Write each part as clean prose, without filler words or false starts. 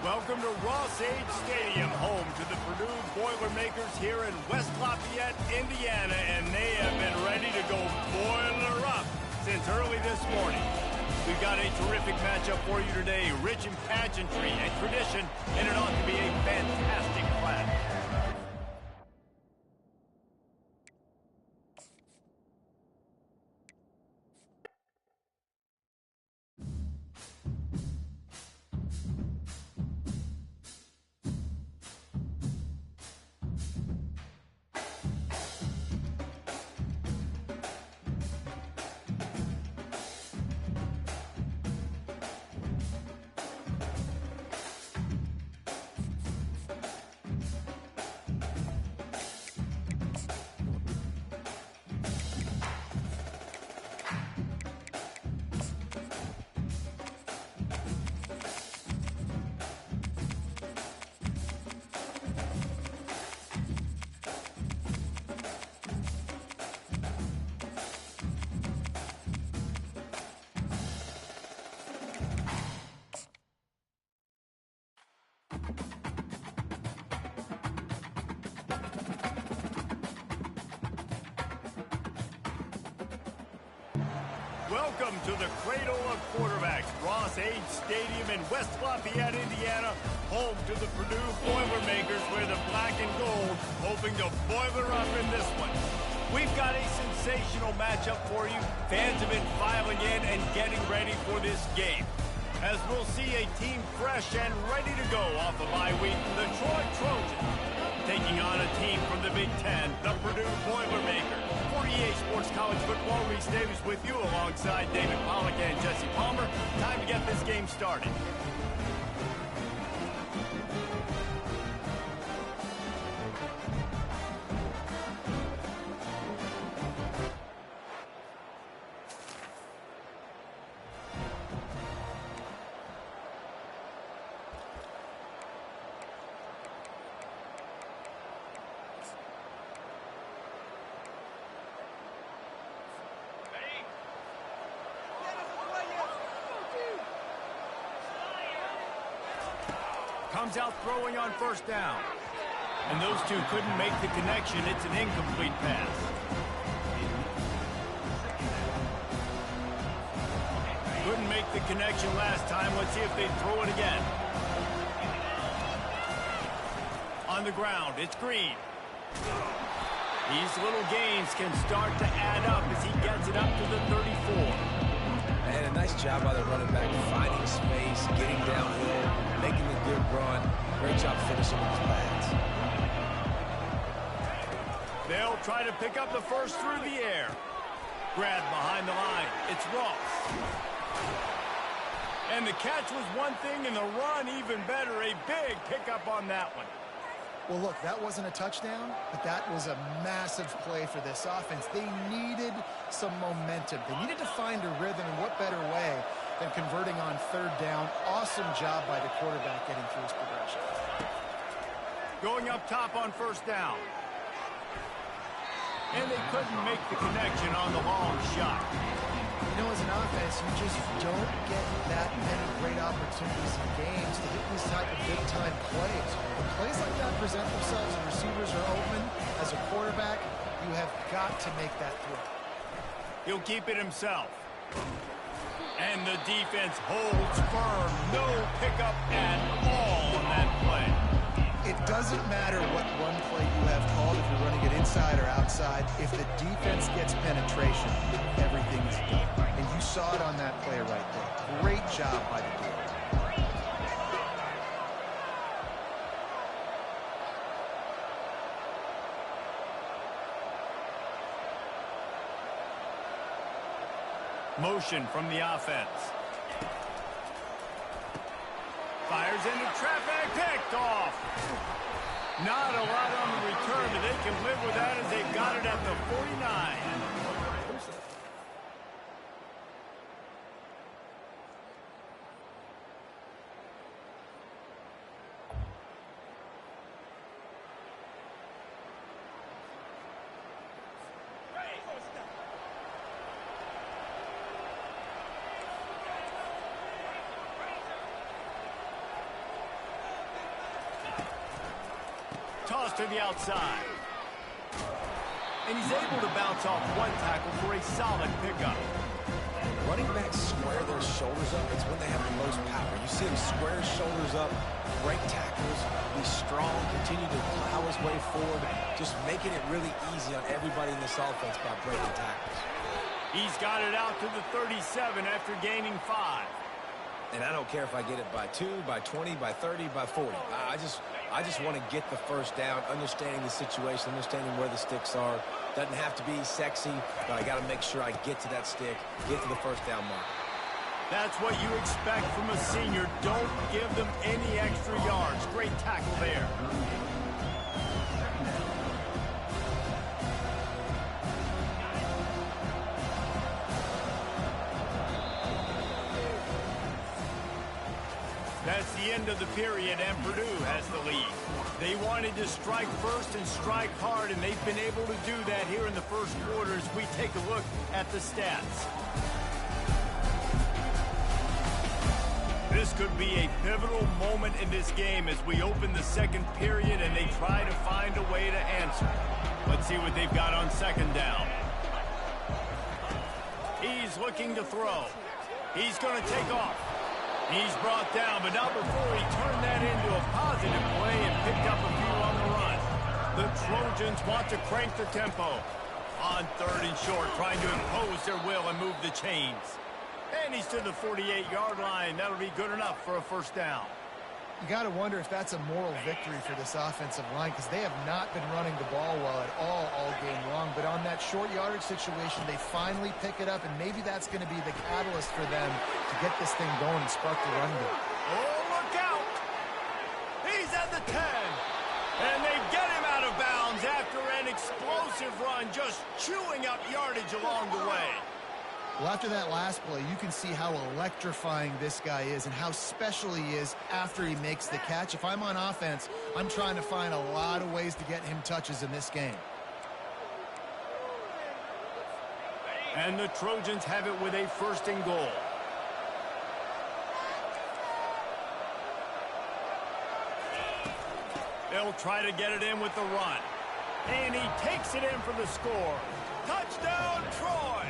Welcome to Ross-Age Stadium, home to the Purdue Boilermakers here in West Lafayette, Indiana, and they have been ready to go boiler up since early this morning. We've got a terrific matchup for you today, rich in pageantry and tradition, and it ought to be a fantastic clash. Welcome to the cradle of quarterbacks, Ross-Age Stadium in West Lafayette, Indiana, home to the Purdue Boilermakers, where the black and gold hoping to boiler up in this one. We've got a sensational matchup for you. Fans have been filing in and getting ready for this game, as we'll see a team fresh and ready to go off the bye week, the Troy Trojans, taking on a team from the Big Ten, the Purdue Boilermakers. For EA Sports College Football, Reese Davis with you alongside David Pollack and Jesse Palmer. Time to get this game started. Comes out throwing on first down. And those two couldn't make the connection. It's an incomplete pass. Couldn't make the connection last time. Let's see if they throw it again. On the ground, it's Green. These little gains can start to add up as he gets it up to the 34. And a nice job by the running back, finding space, getting downhill, making a good run. Great job finishing with his pads. They'll try to pick up the first through the air. Grabbed behind the line. It's Ross. And the catch was one thing, and the run even better. A big pickup on that one. Well, look, that wasn't a touchdown, but that was a massive play for this offense. They needed some momentum. They needed to find a rhythm, and what better way than converting on third down. Awesome job by the quarterback getting through his progression. Going up top on first down. And they couldn't make the connection on the long shot. You know, as an offense, you just don't get that many great opportunities in games to hit these type of big-time plays. When plays like that present themselves and receivers are open, as a quarterback, you have got to make that throw. He'll keep it himself. And the defense holds firm. No pickup at all on that play. It doesn't matter what run play you have called, if you're running it inside or outside. If the defense gets penetration, everything is done. And you saw it on that play right there. Great job by the defense. Motion from the offense. Fires into traffic, picked off. Not a lot on the return, but they can live with that as they've got it at the 49. Toss to the outside. And he's able to bounce off one tackle for a solid pickup. Running backs square their shoulders up. It's when they have the most power. You see him square his shoulders up, break tackles, be strong, continue to plow his way forward, just making it really easy on everybody in this offense by breaking tackles. He's got it out to the 37 after gaining 5. And I don't care if I get it by 2, by 20, by 30, by 40. I just want to get the first down, understanding the situation, understanding where the sticks are. Doesn't have to be sexy, but I got to make sure I get to that stick, get to the first down mark. That's what you expect from a senior. Don't give them any extra yards. Great tackle there. That's the end of the period, and Purdue has the lead. They wanted to strike first and strike hard, and they've been able to do that here in the first quarter as we take a look at the stats. This could be a pivotal moment in this game as we open the second period and they try to find a way to answer. Let's see what they've got on second down. He's looking to throw. He's going to take off. He's brought down, but not before he turned that into a positive play and picked up a few on the run. The Trojans want to crank the tempo. On third and short, trying to impose their will and move the chains. And he's to the 48-yard line. That'll be good enough for a first down. You got to wonder if that's a moral victory for this offensive line because they have not been running the ball well at all game long. But on that short yardage situation, they finally pick it up, and maybe that's going to be the catalyst for them to get this thing going and spark the run game. Oh, look out! He's at the 10. And they get him out of bounds after an explosive run, just chewing up yardage along the way. Well, after that last play, you can see how electrifying this guy is and how special he is after he makes the catch. If I'm on offense, I'm trying to find a lot of ways to get him touches in this game. And the Trojans have it with a first and goal. They'll try to get it in with the run. And he takes it in for the score. Touchdown, Troy!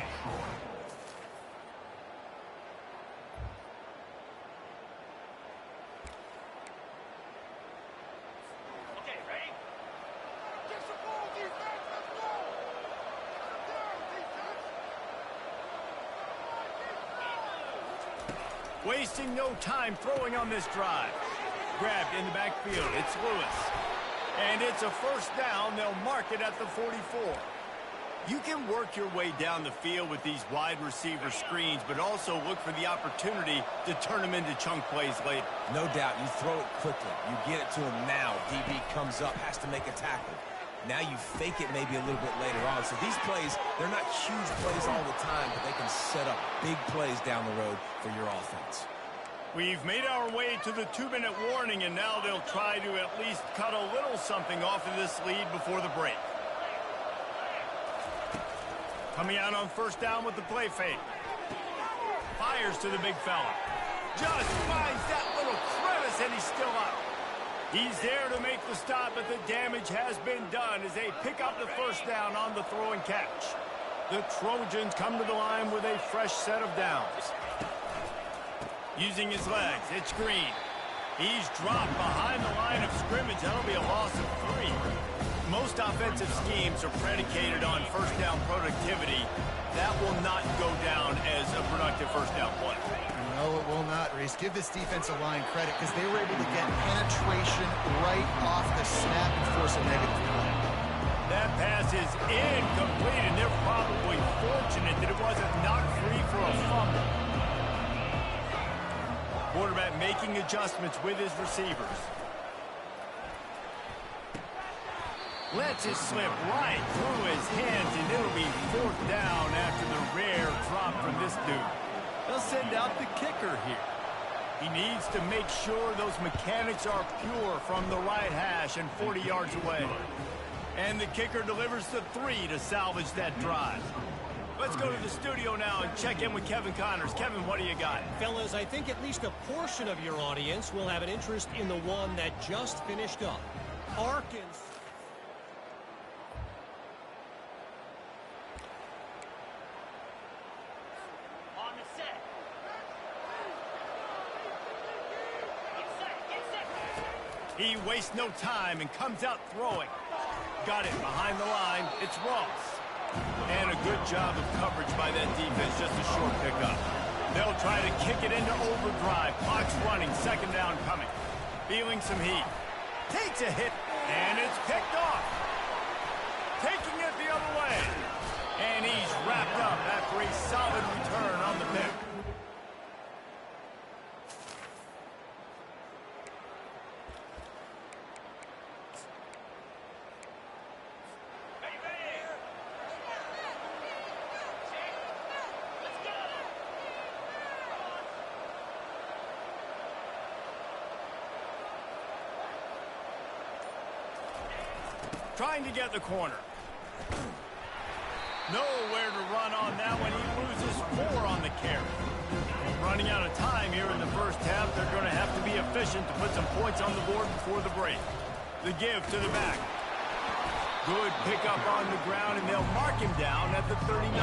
Wasting no time throwing on this drive. Grabbed in the backfield. It's Lewis. And it's a first down. They'll mark it at the 44. You can work your way down the field with these wide receiver screens, but also look for the opportunity to turn them into chunk plays later. No doubt. You throw it quickly. You get it to him now. DB comes up, has to make a tackle. Now you fake it maybe a little bit later on. So these plays, they're not huge plays all the time, but they can set up big plays down the road for your offense. We've made our way to the 2-minute warning, and now they'll try to at least cut a little something off of this lead before the break. Coming out on first down with the play fake. Fires to the big fella. Just finds that little crevice, and he's still up. He's there to make the stop, but the damage has been done as they pick up the first down on the throw and catch. The Trojans come to the line with a fresh set of downs. Using his legs, it's Green. He's dropped behind the line of scrimmage. That'll be a loss of 3. Most offensive schemes are predicated on first down productivity. That will not go down as a productive first down play. No, it will not, Reese. Give this defensive line credit because they were able to get penetration right off the snap and force a negative play. That pass is incomplete, and they're probably fortunate that it wasn't knocked free for a fumble. Quarterback making adjustments with his receivers. Lets it slip right through his hands, and it'll be fourth down after the rare drop from this dude. They'll send out the kicker here. He needs to make sure those mechanics are pure from the right hash and 40 yards away. And the kicker delivers the 3 to salvage that drive. Let's go to the studio now and check in with Kevin Connors. Kevin, what do you got? Fellas, I think at least a portion of your audience will have an interest in the one that just finished up. Arkansas. On the set. Get set. He wastes no time and comes out throwing. Got it behind the line. It's Ross. And a good job of coverage by that defense. Just a short pickup. They'll try to kick it into overdrive. Clock's running. Second down coming. Feeling some heat. Takes a hit. And it's picked off. Taking it the other way. And he's wrapped up after a solid return on the pick. Trying to get the corner. Nowhere to run on that one. He loses 4 on the carry. Running out of time here in the first half. They're going to have to be efficient to put some points on the board before the break. The give to the back. Good pickup on the ground, and they'll mark him down at the 39.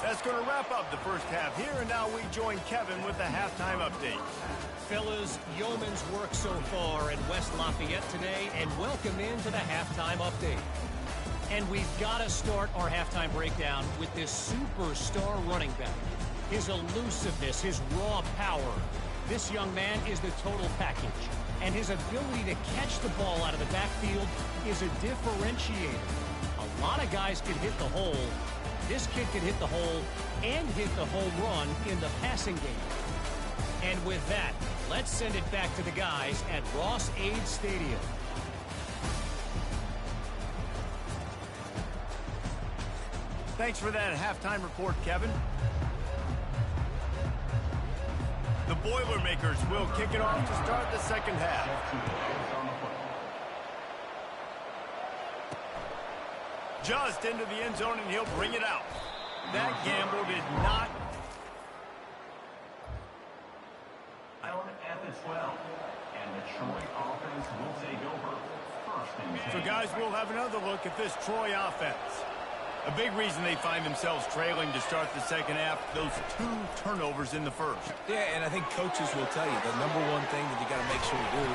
That's going to wrap up the first half here, and now we join Kevin with the halftime update. Fellas, yeoman's work so far in West Lafayette today, and welcome into the halftime update. And we've got to start our halftime breakdown with this superstar running back. His elusiveness, his raw power. This young man is the total package. And his ability to catch the ball out of the backfield is a differentiator. A lot of guys can hit the hole. This kid can hit the hole and hit the home run in the passing game. And with that, let's send it back to the guys at Ross-Ade Stadium. Thanks for that halftime report, Kevin. The Boilermakers will kick it off to start the second half. Just into the end zone, and he'll bring it out. That gamble did not. At the 12, and the Troy offense will take over first and 10. So, guys, we'll have another look at this Troy offense. A big reason they find themselves trailing to start the second half, those 2 turnovers in the first. Yeah, and I think coaches will tell you the number one thing that you got to make sure you do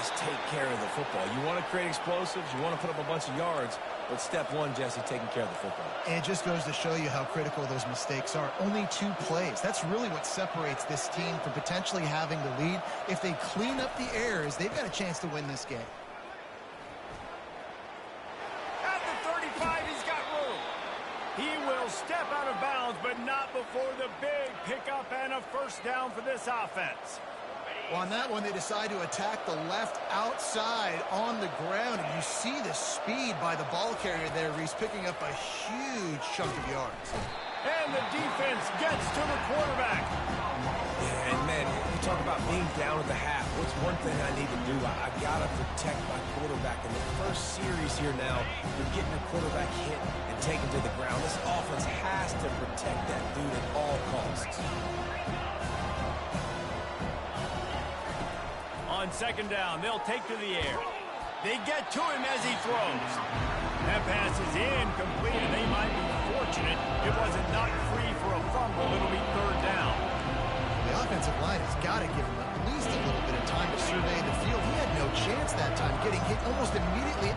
is take care of the football. You want to create explosives, you want to put up a bunch of yards, but step one, Jesse, taking care of the football. And it just goes to show you how critical those mistakes are. Only 2 plays. That's really what separates this team from potentially having the lead. If they clean up the errors, they've got a chance to win this game. At the 35, he's got room. He will step out of bounds, but not before the big pickup and a first down for this offense. Well, on that one, they decide to attack the left outside on the ground, and you see the speed by the ball carrier there. He's picking up a huge chunk of yards. And the defense gets to the quarterback. Yeah, and man, you talk about being down at the half. What's one thing I need to do? I got to protect my quarterback. In the first series here now, you're getting your quarterback hit and taken to the ground. This offense has to protect that dude at all costs. On second down, they'll take to the air. They get to him as he throws. That pass is incomplete, and they might be fortunate it wasn't knocked free for a fumble. It'll be third down. The offensive line has got to give him at least a little bit of time to survey the field. He had no chance that time, getting hit almost immediately.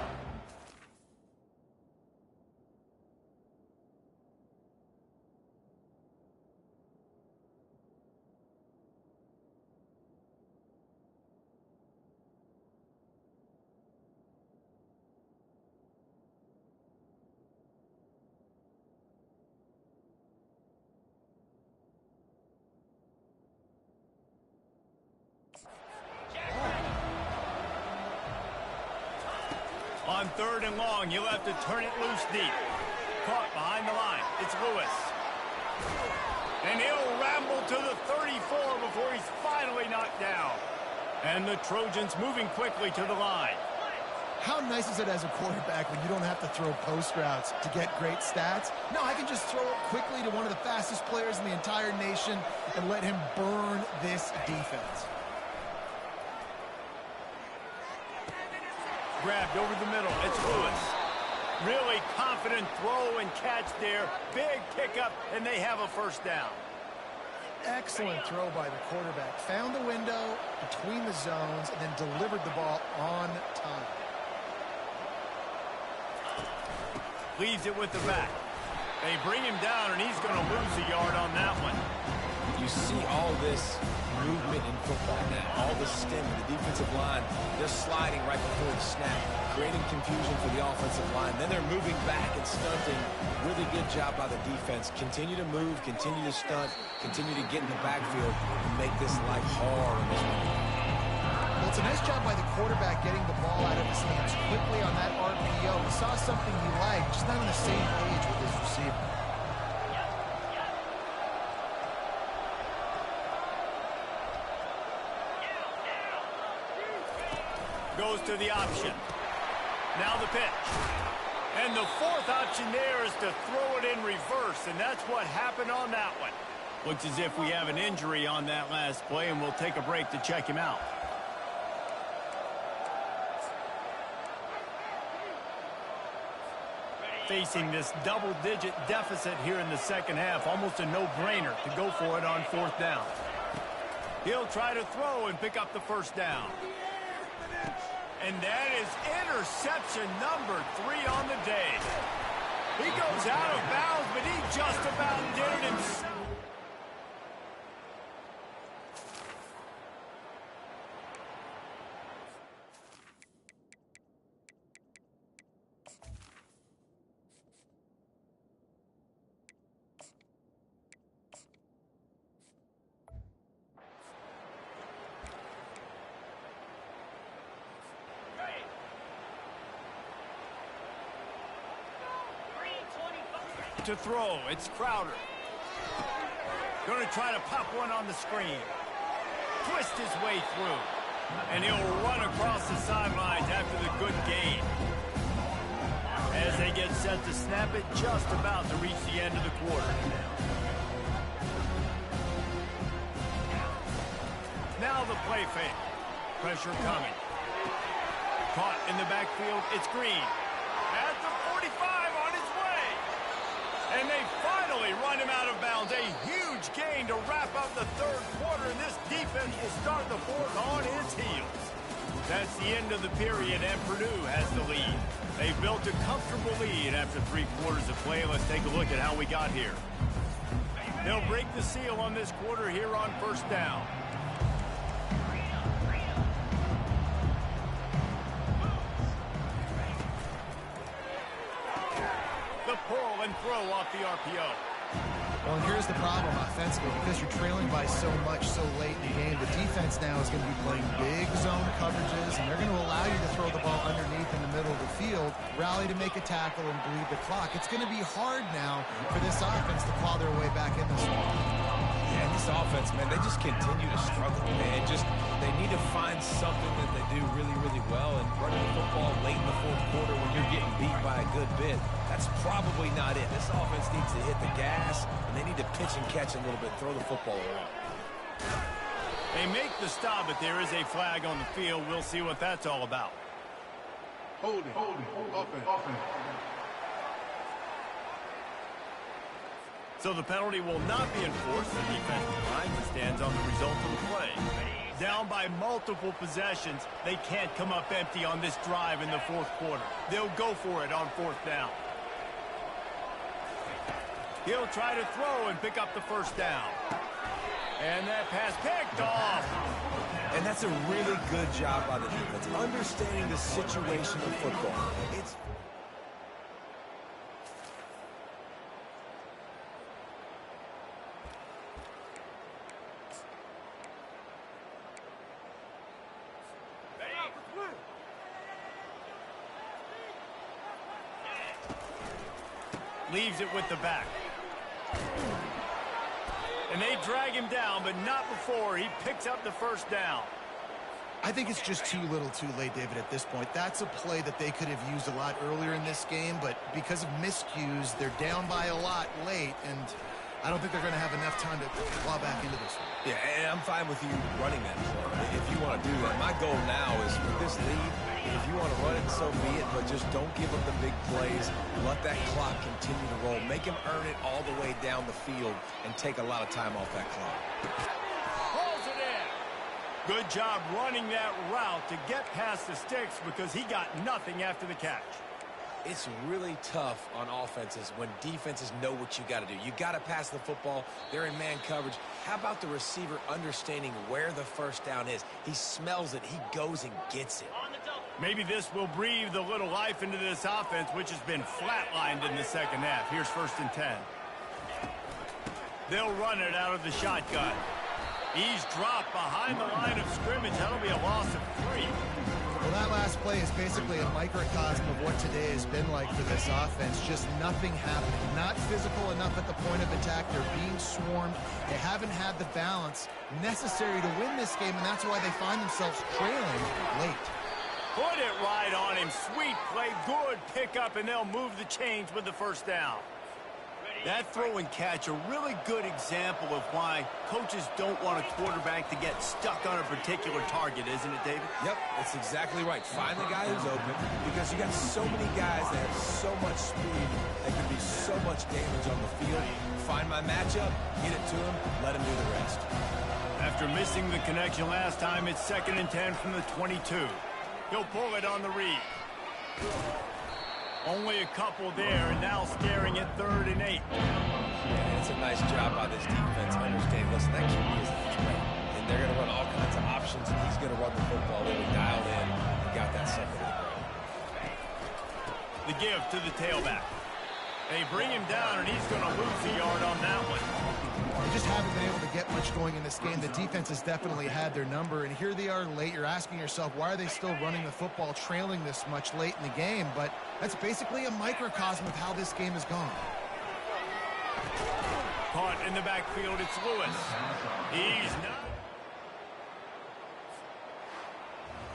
On third and long, you'll have to turn it loose deep. Caught behind the line. It's Lewis. And he'll ramble to the 34 before he's finally knocked down. And the Trojans moving quickly to the line. How nice is it as a quarterback when you don't have to throw post routes to get great stats? No, I can just throw it quickly to one of the fastest players in the entire nation and let him burn this defense. Grabbed over the middle. It's Lewis. Really confident throw and catch there. Big pickup, and they have a first down. Excellent throw by the quarterback. Found the window between the zones and then delivered the ball on time. Leads it with the back. They bring him down, and he's going to lose a yard on that one. You see all this movement in football now, all the stem, the defensive line, they're sliding right before the snap, creating confusion for the offensive line. Then they're moving back and stunting. Really good job by the defense. Continue to move, continue to stunt, continue to get in the backfield and make this life hard on this one. Well, it's a nice job by the quarterback getting the ball out of his hands quickly on that RPO. He saw something he liked, just not on the same page with his receiver. Goes to the option. Now the pitch. And the fourth option there is to throw it in reverse, and that's what happened on that one. Looks as if we have an injury on that last play, and we'll take a break to check him out. Facing this double-digit deficit here in the second half, almost a no-brainer to go for it on fourth down. He'll try to throw and pick up the first down. And that is interception number 3 on the day. He goes out of bounds, but he just about did it himself. To throw, it's Crowder. Going to try to pop one on the screen. Twist his way through. And he'll run across the sidelines after the good gain. As they get set to snap it, just about to reach the end of the quarter. Now the play fake. Pressure coming. Caught in the backfield, it's Green. At the 45 on his way. And they finally run him out of bounds. A huge gain to wrap up the third quarter, and this defense will start the fourth on its heels. That's the end of the period, and Purdue has the lead. They built a comfortable lead after 3 quarters of play. Let's take a look at how we got here. They'll break the seal on this quarter here on first down. Pull and throw off the RPO. Well, and here's the problem offensively. Because you're trailing by so much so late in the game, the defense now is going to be playing big zone coverages, and they're going to allow you to throw the ball underneath in the middle of the field, rally to make a tackle, and bleed the clock. It's going to be hard now for this offense to claw their way back in this one. Yeah, this offense, man, they just continue to struggle, man. They need to find something that they do really, really well, and running the football late in the fourth quarter when you're getting beat by a good bit, that's probably not it. This offense needs to hit the gas, and they need to pitch and catch a little bit, throw the football around. They make the stop, but there is a flag on the field. We'll see what that's all about. Holding, offense. So the penalty will not be enforced. The defensive line stands on the result of the play. Down by multiple possessions, they can't come up empty on this drive in the fourth quarter. They'll go for it on fourth down. He'll try to throw and pick up the first down. And that pass picked off. And that's a really good job by the defense, understanding the situation of football. It's leaves it with the back. And they drag him down, but not before he picks up the first down. I think it's just too little too late, David, at this point. That's a play that they could have used a lot earlier in this game, but because of miscues, they're down by a lot late, and I don't think they're going to have enough time to claw back into this one. Yeah, and I'm fine with you running that play if you want to do that. My goal now is with this lead, if you want to run it, so be it, but just don't give up the big plays. Let that clock continue to roll. Make him earn it all the way down the field and take a lot of time off that clock. Pulls it in. Good job running that route to get past the sticks because he got nothing after the catch. It's really tough on offenses when defenses know what you got to do. You got to pass the football. They're in man coverage. How about the receiver understanding where the first down is? He smells it. He goes and gets it. Maybe this will breathe a little life into this offense, which has been flatlined in the second half. Here's 1st and 10. They'll run it out of the shotgun. He's dropped behind the line of scrimmage. That'll be a loss of 3. Well, that last play is basically a microcosm of what today has been like for this offense. Just nothing happening. Not physical enough at the point of attack. They're being swarmed. They haven't had the balance necessary to win this game, and that's why they find themselves trailing late. Put it right on him. Sweet play. Good pickup, and they'll move the chains with the first down. That throw and catch, a really good example of why coaches don't want a quarterback to get stuck on a particular target, isn't it, David? Yep, that's exactly right. Find the guy who's open because you got so many guys that have so much speed that can do so much damage on the field. Find my matchup, get it to him, let him do the rest. After missing the connection last time, it's 2nd and 10 from the 22. He'll pull it on the read. Only a couple there, and now staring at 3rd and 8. Yeah, it's a nice job by this defense. Understand, listen, that QB is a threat, and they're going to run all kinds of options, and he's going to run the football. They were dialed in and got that second. The give to the tailback. They bring him down, and he's going to lose a yard on that one. They just haven't been able to get much going in this game. The defense has definitely had their number, and here they are late. You're asking yourself, why are they still running the football, trailing this much late in the game? But that's basically a microcosm of how this game has gone. Caught in the backfield, it's Lewis. He's not.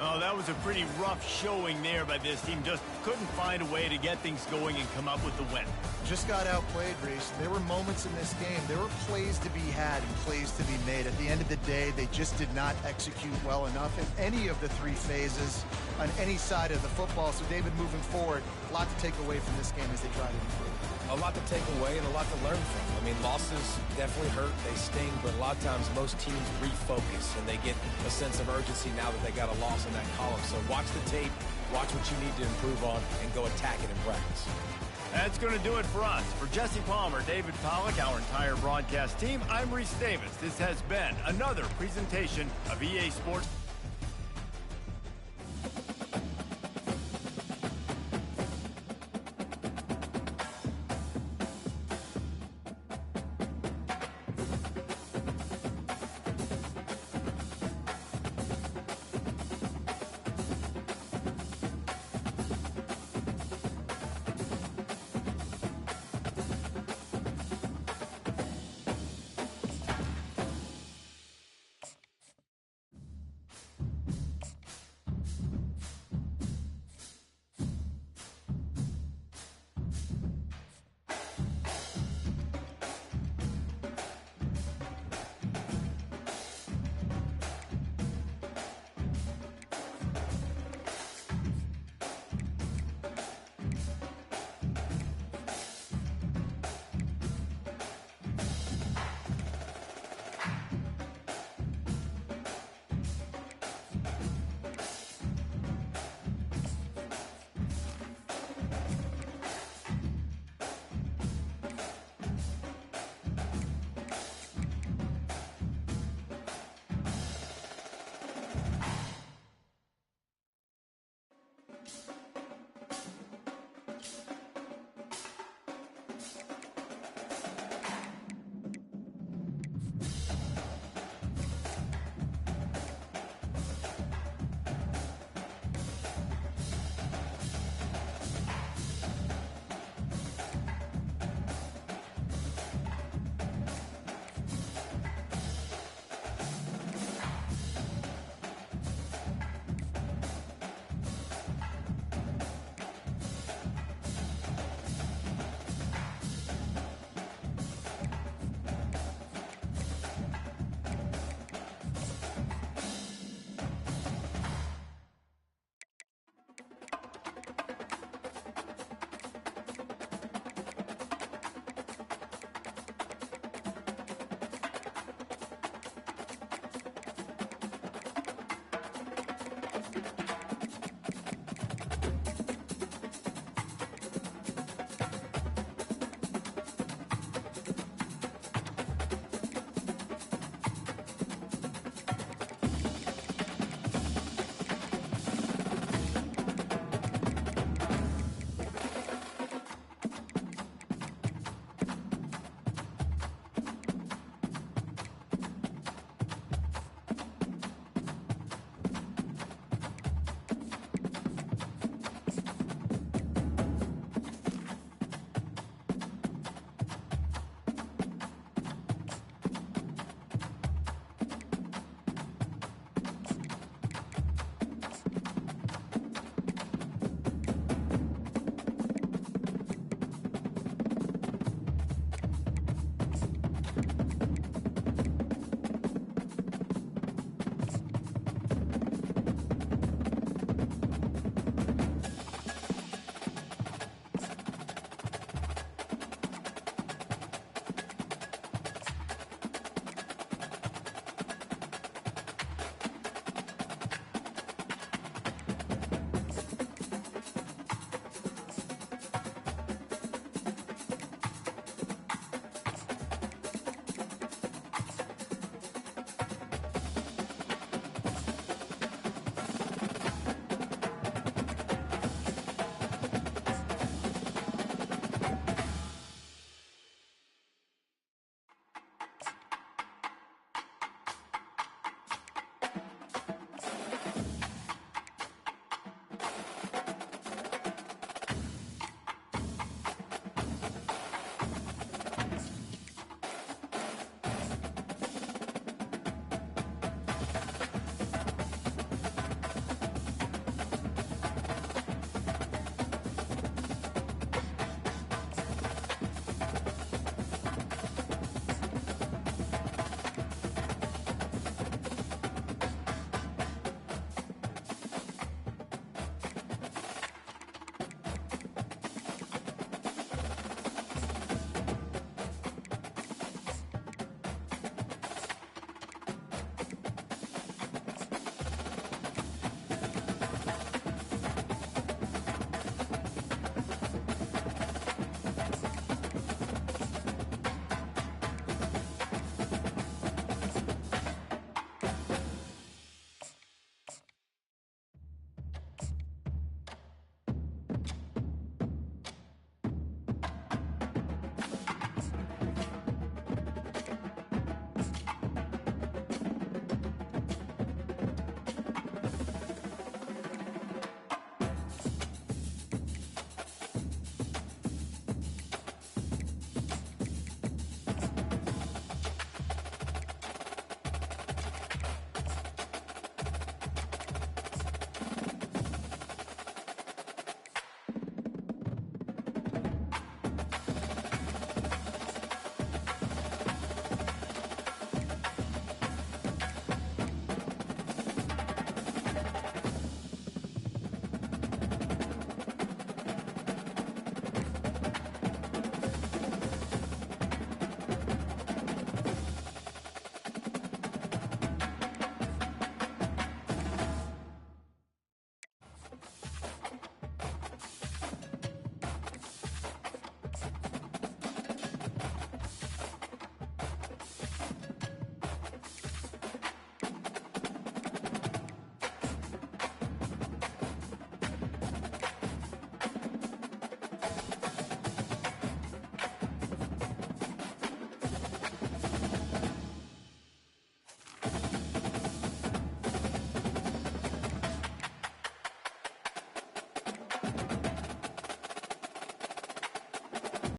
Oh, that was a pretty rough showing there by this team. Just couldn't find a way to get things going and come up with the win. Just got outplayed, Reese. There were moments in this game. There were plays to be had and plays to be made. At the end of the day, they just did not execute well enough in any of the 3 phases on any side of the football. So, David, moving forward, a lot to take away from this game as they try to improve. A lot to take away and a lot to learn from. I mean, losses definitely hurt. They sting, but a lot of times most teams refocus and they get a sense of urgency now that they got a loss in that column. So watch the tape, watch what you need to improve on, and go attack it in practice. That's going to do it for us. For Jesse Palmer, David Pollack, our entire broadcast team, I'm Reese Davis. This has been another presentation of EA Sports.